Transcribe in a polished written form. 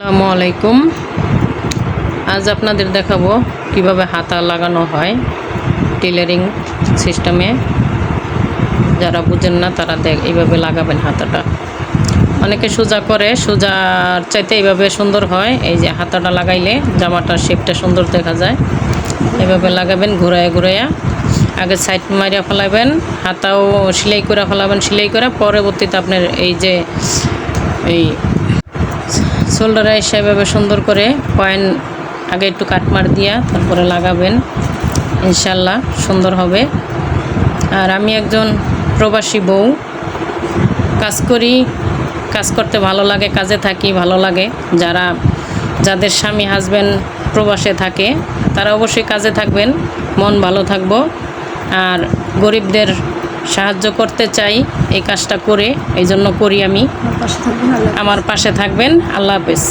আসসালামু আলাইকুম। আজ আপনাদের দেখাবো কিভাবে হাতা লাগানো হয় টেলারিং সিস্টেমে। যারা বুঝেন না তারা এইভাবে লাগাবেন হাতাটা। অনেকে সোজা করে, সোজার চাইতে এইভাবে সুন্দর হয়। এই যে হাতাটা লাগাইলে জামাটার শেপটা সুন্দর দেখা যায়। এইভাবে লাগাবেন ঘুরাইয়া ঘুরাইয়া। আগে সাইড মারিয়া ফেলাবেন, হাতাও সেলাই করে ফেলাবেন। সেলাই করে পরবর্তীতে আপনার এই যে এই শোল্ডারে সেভাবে সুন্দর করে পয়েন্ট আগে একটু কাটমার দিয়া তারপরে লাগাবেন, ইনশাল্লাহ সুন্দর হবে। আর আমি একজন প্রবাসী বউ, কাজ করি, কাজ করতে ভালো লাগে, কাজে থাকি ভালো লাগে। যাদের স্বামী হাজব্যান্ড প্রবাসে থাকে তারা অবশ্যই কাজে থাকবেন, মন ভালো থাকবো। আর গরিবদের সাহায্য করতে চাই এই কাজটা করে, এই জন্য করি আমি। আমার পাশে থাকবেন। আল্লাহ হাফেজ।